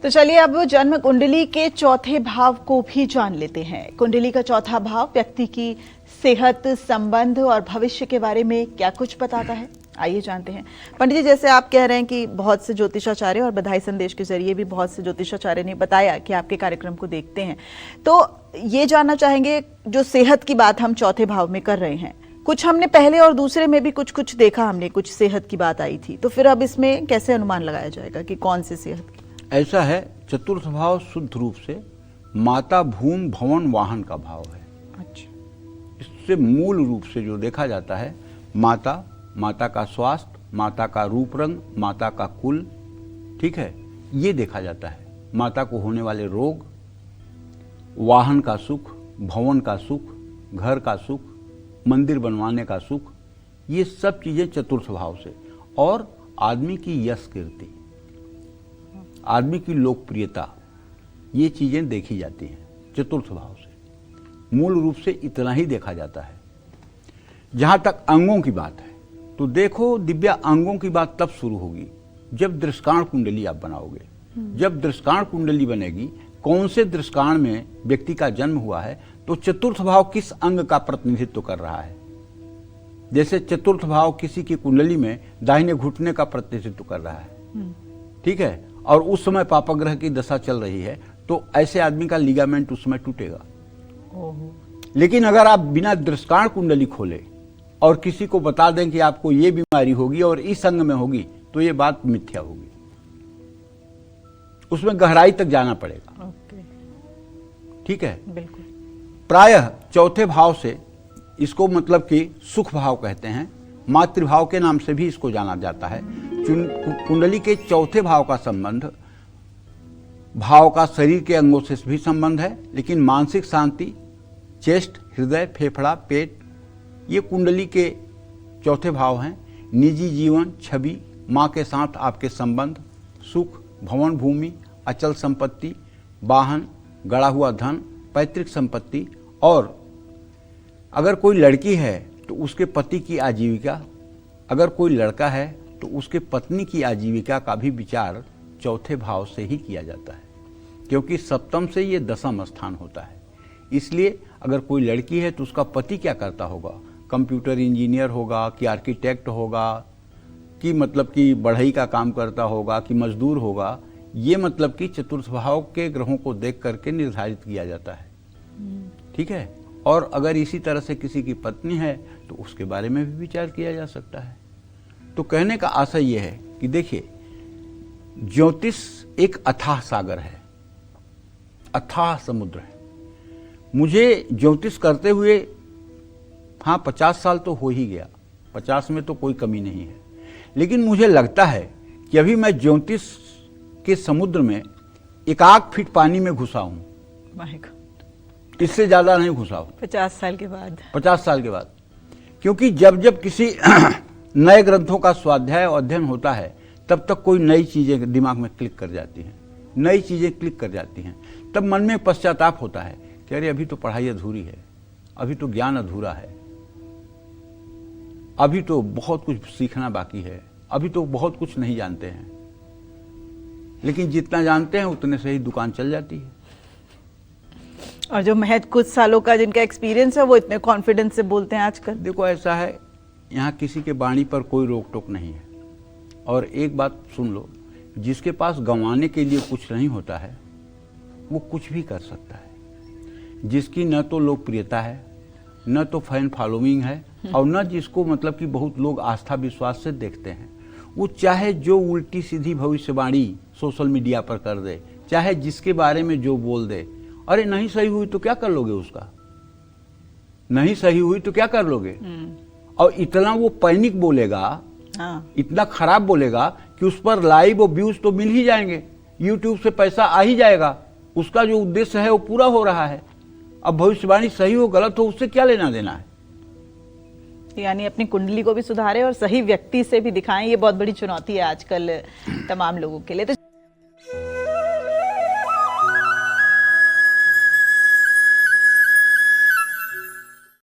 तो चलिए अब जन्म कुंडली के चौथे भाव को भी जान लेते हैं। कुंडली का चौथा भाव व्यक्ति की सेहत, संबंध और भविष्य के बारे में क्या कुछ बताता है, आइए जानते हैं। पंडित जी, जैसे आप कह रहे हैं कि बहुत से ज्योतिषाचार्य और बधाई संदेश के जरिए भी बहुत से ज्योतिषाचार्य ने बताया कि आपके कार्यक्रम को देखते हैं, तो ये जानना चाहेंगे जो सेहत की बात हम चौथे भाव में कर रहे हैं, कुछ हमने पहले और दूसरे में भी कुछ देखा, हमने कुछ सेहत की बात आई थी, तो फिर अब इसमें कैसे अनुमान लगाया जाएगा कि कौन से सेहत की? ऐसा है, चतुर्थ भाव शुद्ध रूप से माता, भूमि, भवन, वाहन का भाव है। अच्छा। इससे मूल रूप से जो देखा जाता है, माता, माता का स्वास्थ्य, माता का रूप रंग, माता का कुल, ठीक है, ये देखा जाता है। माता को होने वाले रोग, वाहन का सुख, भवन का सुख, घर का सुख, मंदिर बनवाने का सुख, ये सब चीजें चतुर्थ भाव से। और आदमी की यश कीर्ति, आदमी की लोकप्रियता, ये चीजें देखी जाती हैं चतुर्थ भाव से। मूल रूप से इतना ही देखा जाता है। जहां तक अंगों की बात है, तो देखो दिव्या, अंगों की बात तब शुरू होगी जब दृष्काण कुंडली आप बनाओगे। जब दृष्काण कुंडली बनेगी, कौन से दृष्काण में व्यक्ति का जन्म हुआ है, तो चतुर्थ भाव किस अंग का प्रतिनिधित्व कर रहा है। जैसे चतुर्थ भाव किसी की कुंडली में दाहिने घुटने का प्रतिनिधित्व कर रहा है, ठीक है, और उस समय पापग्रह की दशा चल रही है, तो ऐसे आदमी का लिगामेंट उस समय टूटेगा। लेकिन अगर आप बिना दृष्काण कुंडली खोले और किसी को बता दें कि आपको ये बीमारी होगी और इस अंग में होगी, तो ये बात मिथ्या होगी। उसमें गहराई तक जाना पड़ेगा। ठीक है, बिल्कुल। प्रायः चौथे भाव से इसको मतलब कि सुख भाव कहते हैं, मातृभाव के नाम से भी इसको जाना जाता है। कुंडली के चौथे भाव का संबंध भाव का शरीर के अंगों से भी संबंध है, लेकिन मानसिक शांति, चेस्ट, हृदय, फेफड़ा, पेट, ये कुंडली के चौथे भाव हैं। निजी जीवन, छवि, माँ के साथ आपके संबंध, सुख, भवन, भूमि, अचल संपत्ति, वाहन, गड़ा हुआ धन, पैतृक संपत्ति, और अगर कोई लड़की है तो उसके पति की आजीविका, अगर कोई लड़का है तो उसके पत्नी की आजीविका का भी विचार चौथे भाव से ही किया जाता है, क्योंकि सप्तम से ये दशम स्थान होता है। इसलिए अगर कोई लड़की है तो उसका पति क्या करता होगा, कंप्यूटर इंजीनियर होगा कि आर्किटेक्ट होगा कि मतलब कि बढ़ई का काम करता होगा कि मजदूर होगा, ये मतलब कि चतुर्थ भाव के ग्रहों को देख करके निर्धारित किया जाता है। ठीक है, और अगर इसी तरह से किसी की पत्नी है तो उसके बारे में भी विचार किया जा सकता है। तो कहने का आशय यह है कि देखिए, ज्योतिष एक अथाह सागर है, अथाह समुद्र है। मुझे ज्योतिष करते हुए 50 साल तो हो ही गया, 50 में तो कोई कमी नहीं है, लेकिन मुझे लगता है कि अभी मैं ज्योतिष के समुद्र में 1 फीट पानी में घुसा हूं, इससे ज्यादा नहीं घुसा हूं। 50 साल के बाद, 50 साल के बाद, क्योंकि जब जब किसी नए ग्रंथों का स्वाध्याय और अध्ययन होता है, तब तक कोई नई चीजें दिमाग में क्लिक कर जाती हैं, नई चीजें क्लिक कर जाती हैं। तब मन में पश्चाताप होता है कि अरे अभी तो पढ़ाई अधूरी है, अभी तो ज्ञान अधूरा है, अभी तो बहुत कुछ सीखना बाकी है, अभी तो बहुत कुछ नहीं जानते हैं। लेकिन जितना जानते हैं उतने से ही दुकान चल जाती है। और जो महज कुछ सालों का जिनका एक्सपीरियंस है, वो इतने कॉन्फिडेंस से बोलते हैं आजकल। देखो, ऐसा है, यहाँ किसी के वाणी पर कोई रोक टोक नहीं है। और एक बात सुन लो, जिसके पास गंवाने के लिए कुछ नहीं होता है, वो कुछ भी कर सकता है। जिसकी न तो लोकप्रियता है, न तो फैन फॉलोइंग है, और न जिसको मतलब कि बहुत लोग आस्था विश्वास से देखते हैं, वो चाहे जो उल्टी सीधी भविष्यवाणी सोशल मीडिया पर कर दे, चाहे जिसके बारे में जो बोल दे, अरे नहीं सही हुई तो क्या कर लोगे, उसका नहीं सही हुई तो क्या कर लोगे। और इतना वो पैनिक बोलेगा, इतना खराब बोलेगा कि उस पर लाइव और व्यूज तो मिल ही जाएंगे, यूट्यूब से पैसा आ ही जाएगा, उसका जो उद्देश्य है वो पूरा हो रहा है। अब भविष्यवाणी सही हो गलत हो, उससे क्या लेना देना है। यानी अपनी कुंडली को भी सुधारें और सही व्यक्ति से भी दिखाएं, ये बहुत बड़ी चुनौती है आजकल तमाम लोगों के लिए। तो